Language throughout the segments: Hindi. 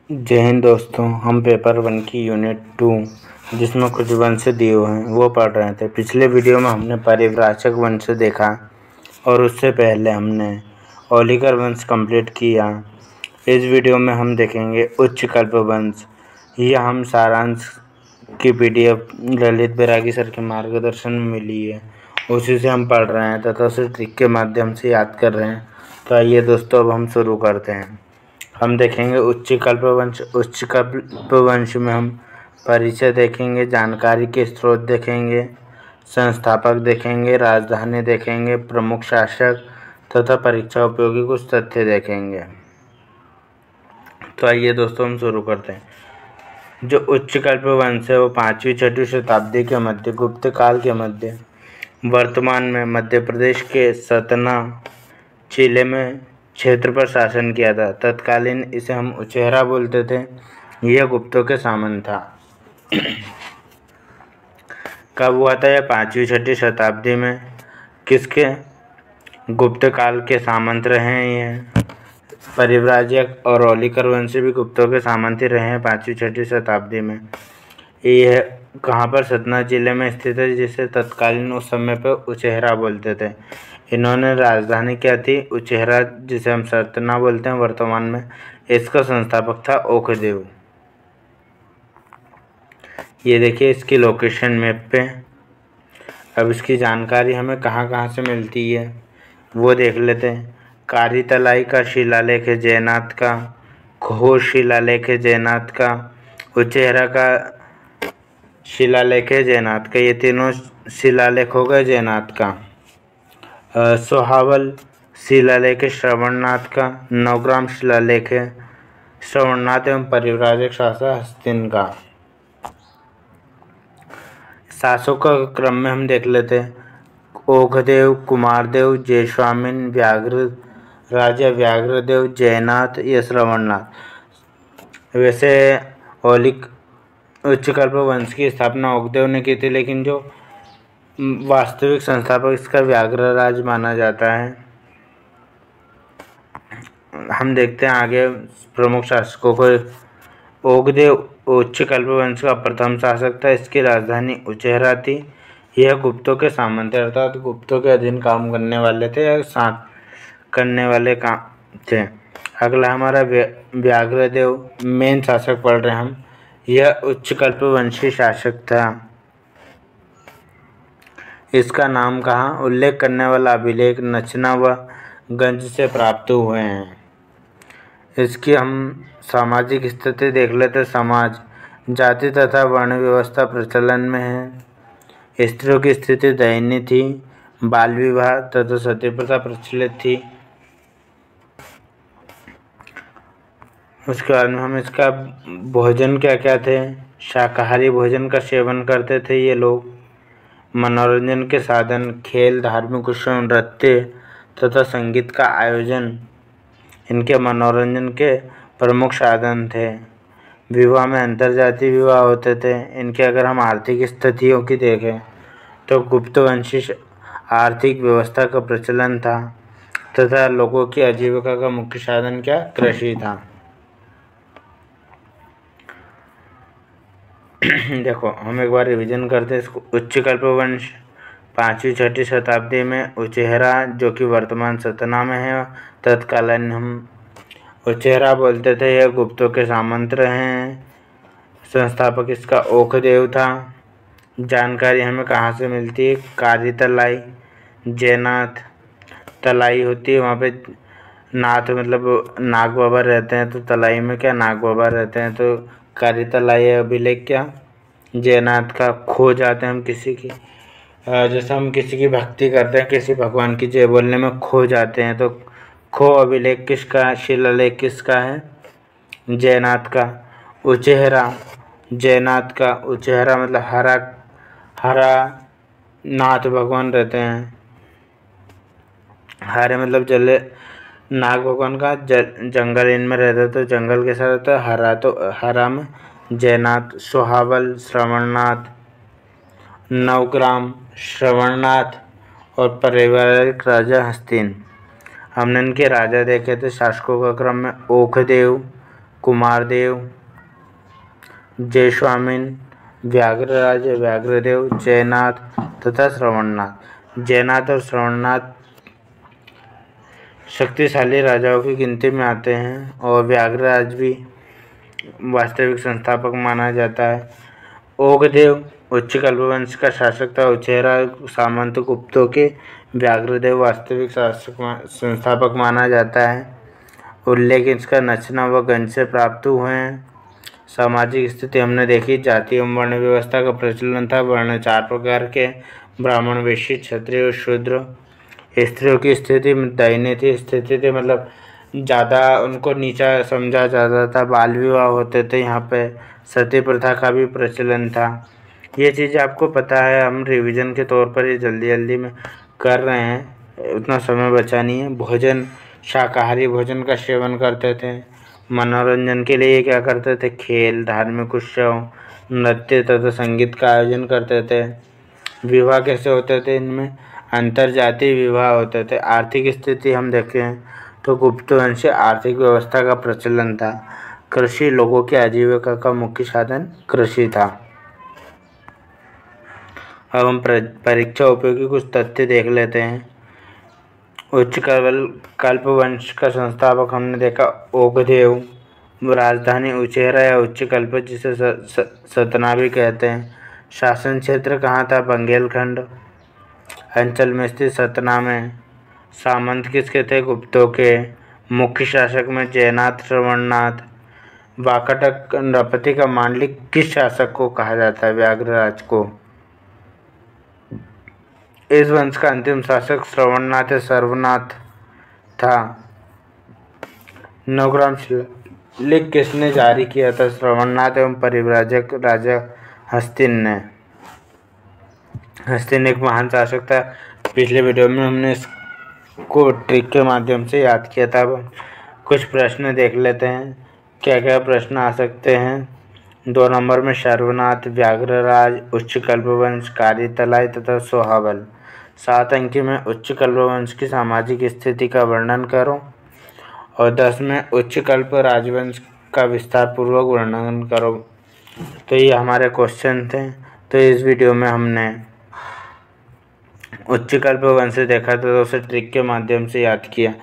जय हिंद दोस्तों। हम पेपर 1 की यूनिट 2 जिसमें कुछ वंश दिए हुए हैं वो पढ़ रहे थे। पिछले वीडियो में हमने परिव्राजक वंश देखा और उससे पहले हमने ओलिकर वंश कंप्लीट किया। इस वीडियो में हम देखेंगे उच्च कल्प वंश। यह हम सारांश की PDF ललित बैरागी सर के मार्गदर्शन में मिली है, उसी से हम पढ़ रहे हैं तथा उसे ट्रिक के माध्यम से याद कर रहे हैं। तो आइए दोस्तों, अब हम शुरू करते हैं। हम देखेंगे उच्च कल्पवंश। उच्च कल्पवंश में हम परिचय देखेंगे, जानकारी के स्रोत देखेंगे, संस्थापक देखेंगे, राजधानी देखेंगे, प्रमुख शासक तथा परीक्षा उपयोगी कुछ तथ्य देखेंगे। तो आइए दोस्तों, हम शुरू करते हैं। जो उच्च कल्पवंश है वो 5वीं 6वीं शताब्दी के मध्य, गुप्त काल के मध्य, वर्तमान में मध्य प्रदेश के सतना जिले में क्षेत्र पर शासन किया था। तत्कालीन इसे हम उचेहरा बोलते थे। यह गुप्तों के सामंत था। कब हुआ था यह? 5वीं 6वीं शताब्दी में। किसके? गुप्त काल के सामंत रहे हैं ये। परिव्राजक और ओलिकर वंश भी गुप्तों के सामंत ही रहे हैं 5वीं 6वीं शताब्दी में। यह कहाँ पर? सतना जिले में स्थित है, जिसे तत्कालीन उस समय पर उचेहरा बोलते थे। इन्होंने राजधानी क्या थी? उचेहरा, जिसे हम सतना बोलते हैं वर्तमान में। इसका संस्थापक था ओखदेव। ये देखिए इसकी लोकेशन मैप पे। अब इसकी जानकारी हमें कहाँ कहाँ से मिलती है वो देख लेते हैं। कारीतलाई का शिलालेख है जयनाथ का, घोष शिलालेख है जयनाथ का, उचेहरा का शिलालेख है जयनाथ का। ये तीनों शिलालेख हो गए जयनाथ का। सोहावल शिलालेख है श्रवणनाथ का। नवग्राम शिलालेख है श्रवणनाथ एवं परिव्राजक शासक हस्तिन का। शासकों का क्रम में हम देख लेते हैं। ओघदेव, कुमारदेव, जयस्वामिन, व्याघ्र राजा व्याघ्रदेव, जयनाथ, या श्रवणनाथ। वैसे उच्च कल्प वंश की स्थापना ओघदेव ने की थी, लेकिन जो वास्तविक संस्थापक इसका व्याघ्रराज माना जाता है। हम देखते हैं आगे प्रमुख शासकों को। ओघदेव उच्च कल्प वंश का प्रथम शासक था। इसकी राजधानी उचेहरा थी। यह गुप्तों के सामंत थे, अर्थात गुप्तों के अधीन काम करने वाले थे या साथ करने वाले काम थे। अगला हमारा व्याघ्रदेव, मेन शासक पढ़ रहे हैं हम। यह उच्च कल्पवंशी शासक था। इसका नाम कहाँ? उल्लेख करने वाला अभिलेख नचना व गंज से प्राप्त हुए हैं। इसकी हम सामाजिक स्थिति देख लेते। समाज, जाति तथा वर्ण व्यवस्था प्रचलन में है। स्त्रियों की स्थिति दयनीय थी। बाल विवाह तथा सती प्रथा प्रचलित थी। उसके बाद में हम इसका भोजन क्या क्या थे? शाकाहारी भोजन का सेवन करते थे ये लोग। मनोरंजन के साधन खेल, धार्मिक उत्सव, नृत्य तथा संगीत का आयोजन इनके मनोरंजन के प्रमुख साधन थे। विवाह में अंतर्जातीय विवाह होते थे इनके। अगर हम आर्थिक स्थितियों की देखें तो गुप्तवंशी आर्थिक व्यवस्था का प्रचलन था तथा लोगों की आजीविका का मुख्य साधन क्या? कृषि था। देखो हम एक बार रिवीजन करते हैं इसको। उच्च कल्पवंश 5वीं 6वीं शताब्दी में उचेहरा, जो कि वर्तमान सतना में है, तत्कालीन हम उचेहरा बोलते थे। यह गुप्तों के सामंत रहे हैं। संस्थापक इसका ओखदेव था। जानकारी हमें कहाँ से मिलती है? कारीतलाई, जयनाथ। तलाई होती है वहाँ पे नाथ, मतलब नाग बाबा रहते हैं, तो तलाई में क्या नाग बाबा रहते हैं। तो कारीतलाई अभिलेख क्या? जयनाथ का। खो जाते हैं हम किसी की, जैसे हम किसी की भक्ति करते हैं, किसी भगवान की जय बोलने में खो जाते हैं, तो खो अभिलेख किसका? शिलालेख किसका है? जयनाथ का। उचेहरा जयनाथ का। उचेहरा मतलब हरा हरा नाथ भगवान रहते हैं। हरे मतलब जले नाग भगवान का जंगल इनमें रहता है, तो जंगल के साथ रहता है। हरा, तो हरा में जयनाथ। सोहावल श्रवणनाथ, नवग्राम श्रवणनाथ और परिवारिक राजा हस्तिन। हमने इनके राजा देखे थे शासकों का क्रम में। ओखदेव, कुमारदेव, जयस्वामिन, व्याघ्रराज, व्याघ्रदेव, जयनाथ तथा श्रवणनाथ। जयनाथ और श्रवणनाथ शक्तिशाली राजाओं की गिनती में आते हैं और व्याघ्रराज भी वास्तविक संस्थापक माना जाता है। ओकदेव उच्च कल्पवंश का शासक था। उचेहरा सामंत गुप्तों के, व्याघ्रदेव वास्तविक संस्थापक माना जाता है। उल्लेख इसका नचना व गंज से प्राप्त हुए हैं। सामाजिक स्थिति हमने देखी, जाति एवं वर्ण व्यवस्था का प्रचलन था। वर्ण 4 प्रकार के, ब्राह्मण, वैश्य, क्षत्रिय और शूद्र। स्त्रियों की स्थिति दयनीय स्थिति थी, मतलब ज़्यादा उनको नीचा समझा जाता था। बाल विवाह होते थे। यहाँ पे सती प्रथा का भी प्रचलन था। ये चीज़ आपको पता है, हम रिवीजन के तौर पर ये जल्दी में कर रहे हैं, उतना समय बचा नहीं है। भोजन, शाकाहारी भोजन का सेवन करते थे। मनोरंजन के लिए क्या करते थे? खेल, धार्मिक उत्सव, नृत्य तथा संगीत का आयोजन करते थे। विवाह कैसे होते थे? इनमें अंतरजातीय विवाह होते थे। आर्थिक स्थिति हम देखें तो गुप्त वंश आर्थिक व्यवस्था का प्रचलन था। कृषि, लोगों की आजीविका का मुख्य साधन कृषि था। अब हम परीक्षा उपयोगी कुछ तथ्य देख लेते हैं। उच्च कल्पवंश का संस्थापक हमने देखा ओकदेव। राजधानी उचेहरा या उच्च कल्प, जिसे सतना भी कहते हैं। शासन क्षेत्र कहाँ था? बंगेलखंड अंचल में स्थित सतना में। सामंत किसके थे? गुप्तों के। मुख्य शासक में जयनाथ, श्रवणनाथ। वाकाटक नृपति का मांडलिक किस शासक को कहा जाता है? व्याघ्रराज को। इस वंश का अंतिम शासक श्रवणनाथ या सर्वनाथ था। नवग्राम शिलालेख किसने जारी किया था? श्रवणनाथ एवं परिव्राजक राजा हस्तिन ने। हस्तिन एक महान शासक था। पिछले वीडियो में हमने इसको ट्रिक के माध्यम से याद किया था। अब कुछ प्रश्न देख लेते हैं, क्या क्या प्रश्न आ सकते हैं। 2 नंबर में सर्वनाथ, व्याघ्रराज, उच्च कल्पवंश, कार्यतलाई तथा सोहाबल। 7 अंकी में उच्च कल्पवंश की सामाजिक स्थिति का वर्णन करो और 10 में उच्च कल्प राजवंश का विस्तार पूर्वक वर्णन करो। तो ये हमारे क्वेश्चन थे। तो इस वीडियो में हमने उच्च कल्पवंश देखा था, तो उसे ट्रिक के माध्यम से याद किया।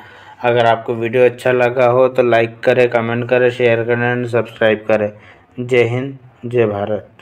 अगर आपको वीडियो अच्छा लगा हो तो लाइक करें, कमेंट करें, शेयर करें और सब्सक्राइब करें। जय हिंद, जय भारत।